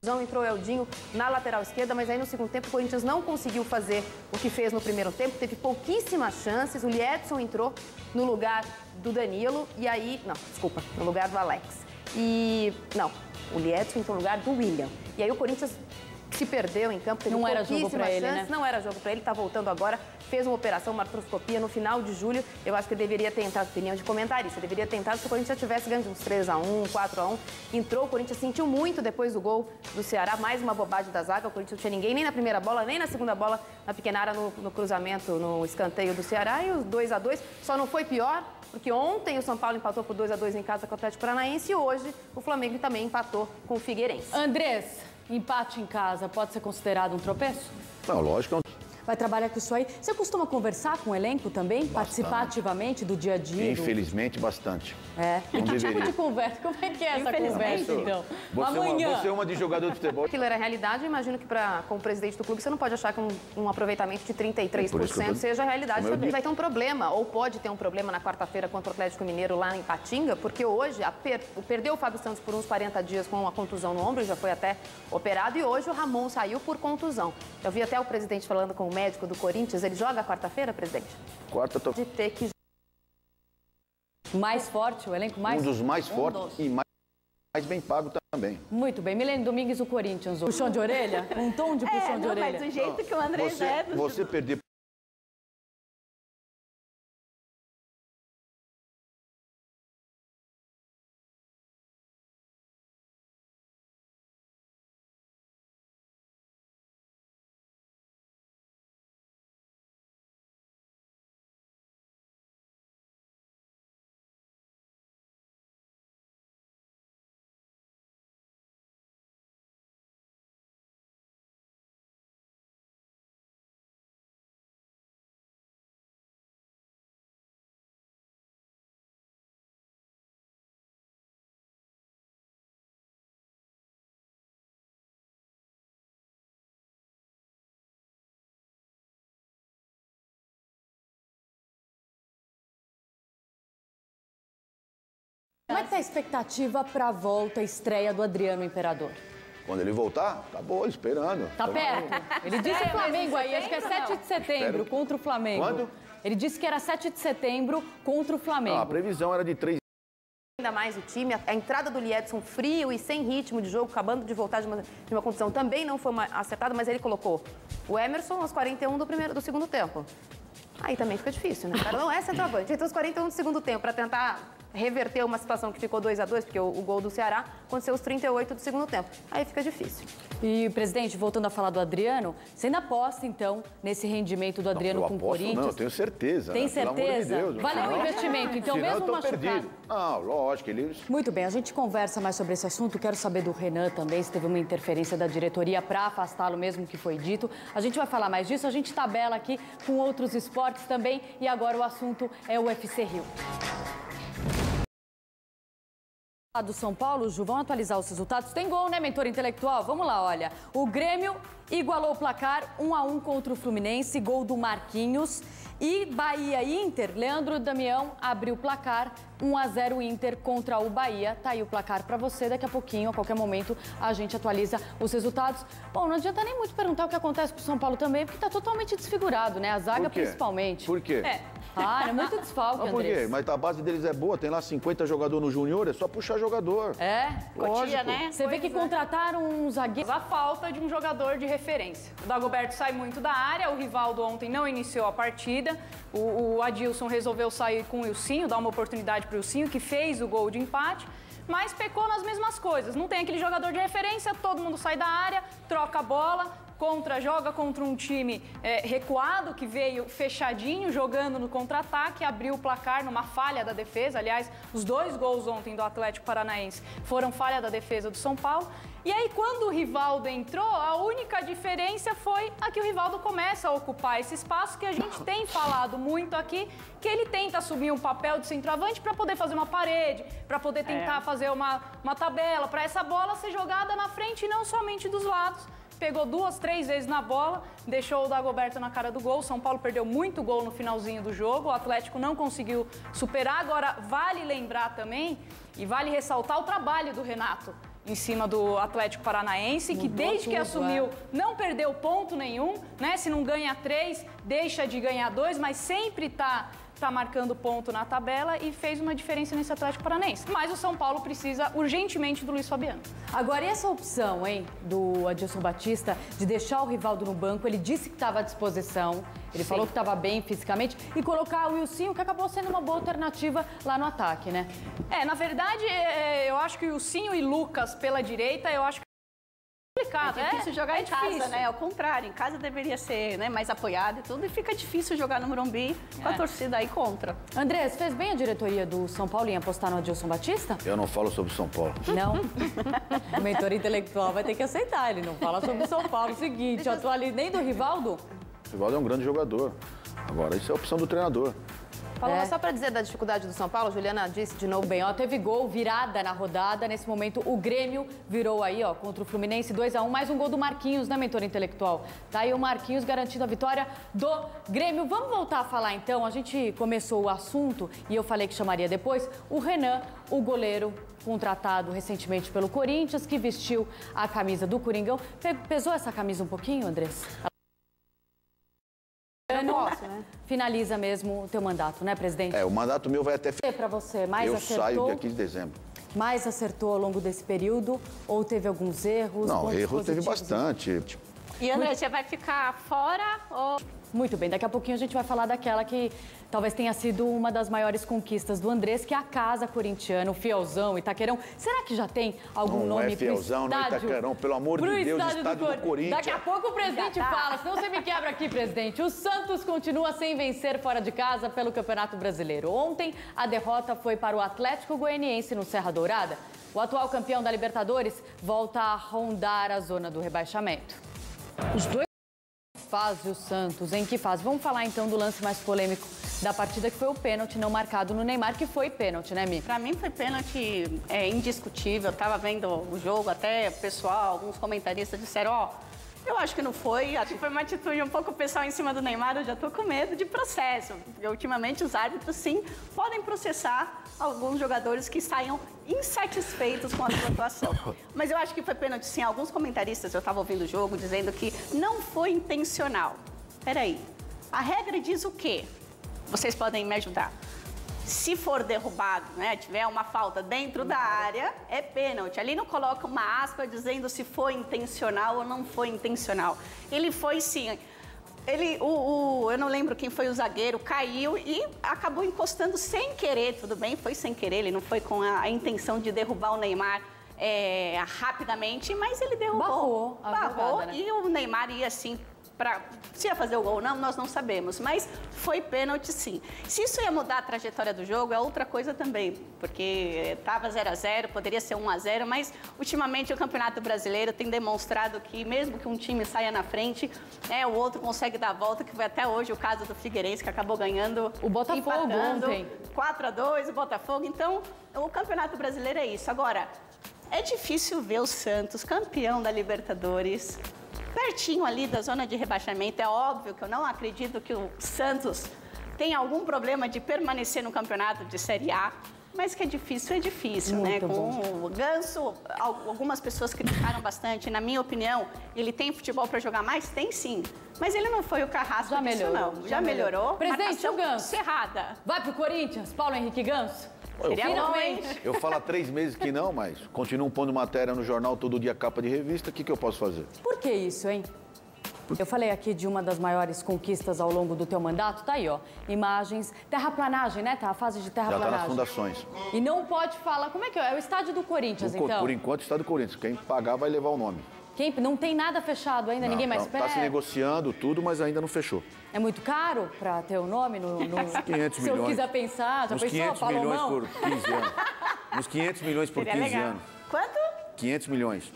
Entrou o Eldinho na lateral esquerda, mas aí no segundo tempo o Corinthians não conseguiu fazer o que fez no primeiro tempo, teve pouquíssimas chances. O Liedson entrou no lugar do Danilo e aí... Não, desculpa, no lugar do Alex. O Liedson entrou no lugar do William. E aí o Corinthians se perdeu em campo, teve pouquíssimas chances. Né? Não era jogo para ele, tá voltando agora. Fez uma operação, uma artroscopia no final de julho. Eu acho que ele deveria ter entrado, opinião de comentarista, deveria ter entrado se o Corinthians já tivesse ganho de uns 3-1, 4-1. Entrou, o Corinthians sentiu muito depois do gol do Ceará, mais uma bobagem da zaga. O Corinthians não tinha ninguém, nem na primeira bola, nem na segunda bola, na pequena área, no cruzamento, no escanteio do Ceará. E os 2-2, só não foi pior, porque ontem o São Paulo empatou por 2-2 em casa com o Atlético Paranaense e hoje o Flamengo também empatou com o Figueirense. Andrés, empate em casa pode ser considerado um tropeço? Não, lógico. Vai trabalhar com isso aí. Você costuma conversar com o elenco também? Bastante. Participar ativamente do dia a dia? Infelizmente, bastante. É. E que tipo de conversa? Como é que é essa conversa, então? Você é uma de jogador de futebol. Aquilo era a realidade. Eu imagino que, como presidente do clube, você não pode achar que um aproveitamento de 33% seja a realidade também. Vai ter um problema, ou pode ter um problema na quarta-feira contra o Atlético Mineiro lá em Ipatinga, porque hoje perdeu o Fábio Santos por uns 40 dias com uma contusão no ombro, já foi até operado, e hoje o Ramon saiu por contusão. Eu vi até o presidente falando com o médico do Corinthians. Ele joga quarta-feira, presidente? Quarta, de ter que... Mais forte, o elenco mais... Um dos mais fortes e mais bem pago também. Muito bem. Milene Domingues, o Corinthians. Puxão de orelha? Um tom de puxão de orelha? Mas do jeito que o Andrés Você perder... Como é que tá a expectativa para a volta, estreia do Adriano Imperador? Quando ele voltar, tá bom, esperando. Tá perto. Ele disse o Flamengo aí, acho que é 7 de setembro contra o Flamengo. Quando? Ele disse que era 7 de setembro contra o Flamengo. A previsão era de 3. Ainda mais o time, a entrada do Liedson frio e sem ritmo de jogo, acabando de voltar de uma condição, também não foi acertada, mas ele colocou o Emerson aos 41 do segundo tempo. Aí também fica difícil, né? Não é centroavante. Então, os 41 do segundo tempo, para tentar reverter uma situação que ficou 2-2, porque o gol do Ceará aconteceu aos 38 do segundo tempo. Aí fica difícil. E, presidente, voltando a falar do Adriano, você ainda aposta, então, nesse rendimento do Adriano com o Corinthians? Não, eu tenho certeza. Tem certeza? De Deus, valeu o investimento, então, mesmo machucado? Perdido. Não, lógico, ele... Muito bem, a gente conversa mais sobre esse assunto. Quero saber do Renan também, se teve uma interferência da diretoria para afastá-lo, mesmo que foi dito. A gente vai falar mais disso, a gente tabela aqui com outros esportes também. E agora o assunto é o UFC Rio. Do São Paulo, Ju, vamos atualizar os resultados. Tem gol, né, mentor intelectual? Vamos lá, olha. O Grêmio igualou o placar 1-1 contra o Fluminense, gol do Marquinhos. E Bahia e Inter, Leandro Damião abriu o placar 1-0 Inter contra o Bahia. Tá aí o placar para você. Daqui a pouquinho, a qualquer momento, a gente atualiza os resultados. Bom, não adianta nem muito perguntar o que acontece com o São Paulo também, porque tá totalmente desfigurado, né? A zaga principalmente. Por quê? É muito desfalque, Andrés. Por quê? Mas a base deles é boa, tem lá 50 jogadores no Júnior, é só puxar jogador. É? Cotia, né? Você vê que contrataram um zagueiro. A falta de um jogador de referência. O Dagoberto sai muito da área, o Rivaldo ontem não iniciou a partida. O Adilson resolveu sair com o Ilcinho, dar uma oportunidade para o Ilcinho, que fez o gol de empate, mas pecou nas mesmas coisas. Não tem aquele jogador de referência, todo mundo sai da área, troca a bola, joga contra um time recuado, que veio fechadinho, jogando no contra-ataque, abriu o placar numa falha da defesa. Aliás, os 2 gols ontem do Atlético Paranaense foram falha da defesa do São Paulo. E aí, quando o Rivaldo entrou, a única diferença foi a que o Rivaldo começa a ocupar esse espaço que a gente tem falado muito aqui, que ele tenta assumir um papel de centroavante para poder fazer uma parede, para poder tentar fazer uma tabela, para essa bola ser jogada na frente e não somente dos lados. Pegou 2, 3 vezes na bola, deixou o Dagoberto na cara do gol. O São Paulo perdeu muito gol no finalzinho do jogo, o Atlético não conseguiu superar. Agora, vale lembrar também e vale ressaltar o trabalho do Renato. em cima do Atlético Paranaense, que desde que assumiu não perdeu ponto nenhum, né? Se não ganha 3, deixa de ganhar 2, mas sempre tá marcando ponto na tabela e fez uma diferença nesse Atlético Paranaense. Mas o São Paulo precisa urgentemente do Luiz Fabiano. Agora, e essa opção, hein, do Adilson Batista de deixar o Rivaldo no banco? Ele disse que estava à disposição, ele falou que estava bem fisicamente, e colocar o Wilsinho, que acabou sendo uma boa alternativa lá no ataque, né? Na verdade, eu acho que o Wilsinho e Lucas pela direita, eu acho que é difícil jogar em casa, né? Ao contrário, em casa deveria ser, né, mais apoiado e tudo, e fica difícil jogar no Morumbi com a torcida aí contra. Andrés, fez bem a diretoria do São Paulo em apostar no Adilson Batista? Eu não falo sobre São Paulo. Não? O mentor intelectual vai ter que aceitar, ele não fala sobre São Paulo. Seguinte, nem do Rivaldo? O Rivaldo é um grande jogador. Agora, isso é a opção do treinador. Paloma, só para dizer da dificuldade do São Paulo, Juliana disse de novo. Bem, ó, teve gol, virada na rodada. Nesse momento, o Grêmio virou aí, ó, contra o Fluminense, 2-1. Mais um gol do Marquinhos, né, mentor intelectual? Tá aí o Marquinhos garantindo a vitória do Grêmio. Vamos voltar a falar, então. A gente começou o assunto e eu falei que chamaria depois o Renan, o goleiro contratado recentemente pelo Corinthians, que vestiu a camisa do Coringão. Pesou essa camisa um pouquinho, Andrés? Finaliza mesmo o teu mandato, né, presidente? O mandato meu vai até... Para você, mais eu acertou? saio dia 15 de dezembro. Mais acertou ao longo desse período? Ou teve alguns erros? Não, erros teve bastante. E, André, você vai ficar fora ou... Muito bem, daqui a pouquinho a gente vai falar daquela que talvez tenha sido uma das maiores conquistas do Andrés, que é a casa corintiana, o Fielzão, Itaquerão. Será que já tem algum nome pro estádio? Fielzão, não Itaquerão, pelo amor de Deus, estádio do Corinthians. Daqui a pouco o presidente fala, senão você me quebra aqui, presidente. O Santos continua sem vencer fora de casa pelo Campeonato Brasileiro. Ontem, a derrota foi para o Atlético Goianiense no Serra Dourada. O atual campeão da Libertadores volta a rondar a zona do rebaixamento. Os dois fase o Santos, em que fase? Vamos falar então do lance mais polêmico da partida, que foi o pênalti não marcado no Neymar, que foi pênalti, né, Mi? Pra mim foi pênalti indiscutível. Eu tava vendo o jogo, até o pessoal, alguns comentaristas disseram, eu acho que não foi, acho que foi uma atitude um pouco pessoal em cima do Neymar, eu já tô com medo de processo. Porque ultimamente os árbitros, sim, podem processar alguns jogadores que saiam insatisfeitos com a sua atuação. Mas eu acho que foi pênalti, sim. Alguns comentaristas, eu estava ouvindo o jogo, dizendo que não foi intencional. Peraí, a regra diz o quê? Vocês podem me ajudar. Se for derrubado, né, tiver uma falta dentro da área, é pênalti. Ali não coloca uma aspa dizendo se foi intencional ou não foi intencional. Ele foi, sim. Eu não lembro quem foi o zagueiro, caiu e acabou encostando sem querer, tudo bem, foi sem querer, ele não foi com a intenção de derrubar o Neymar rapidamente, mas ele derrubou. Barrou, né? E o Neymar ia assim, se ia fazer o gol ou não, nós não sabemos, mas foi pênalti sim. Se isso ia mudar a trajetória do jogo, é outra coisa também, porque estava 0-0, poderia ser 1-0, mas ultimamente o Campeonato Brasileiro tem demonstrado que mesmo que um time saia na frente, o outro consegue dar a volta, que foi até hoje o caso do Figueirense, que acabou ganhando, o Botafogo ontem. 4-2, o Botafogo. Então, o Campeonato Brasileiro é isso. Agora, é difícil ver o Santos campeão da Libertadores, pertinho ali da zona de rebaixamento. É óbvio que eu não acredito que o Santos tenha algum problema de permanecer no campeonato de Série A, mas que é difícil, né? Com o Ganso, algumas pessoas criticaram bastante. Na minha opinião, ele tem futebol para jogar mais? Tem sim. Mas ele não foi o carrasco disso, não. Já melhorou. Presidente, o Ganso. Cerrada. Vai pro Corinthians, Paulo Henrique Ganso? Eu falo há 3 meses que não, mas continuam pondo matéria no jornal todo dia, capa de revista. O que eu posso fazer? Por que isso, hein? Eu falei aqui de uma das maiores conquistas ao longo do teu mandato. Tá aí, ó. Imagens. Terraplanagem, né? Tá a fase de terraplanagem. Já tá nas fundações. E não pode falar... Como é que é? É o estádio do Corinthians, então? Por enquanto, o estádio do Corinthians. Quem pagar vai levar o nome. Não tem nada fechado ainda? Ninguém mais pede? Tá se negociando tudo, mas ainda não fechou. É muito caro para ter o nome no... 500 milhões. Se eu quiser pensar, já uns pensou, 500 milhões por 15 anos. Uns 500 milhões por 15 anos. Quanto? 500 milhões.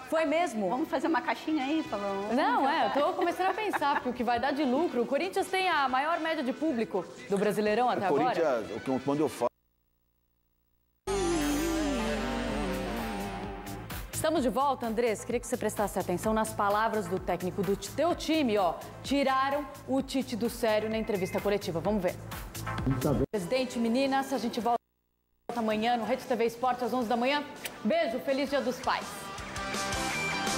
Foi mesmo? Vamos fazer uma caixinha aí, Paulo? Não, eu tô começando a pensar, porque o que vai dar de lucro... O Corinthians tem a maior média de público do Brasileirão até agora. Corinthians, quando eu falo... Estamos de volta, Andrés. Queria que você prestasse atenção nas palavras do técnico do teu time, ó. Tiraram o Tite do sério na entrevista coletiva. Vamos ver. Presidente, meninas, a gente volta volta amanhã no Rede TV Esporte às 11 da manhã. Beijo, feliz Dia dos Pais.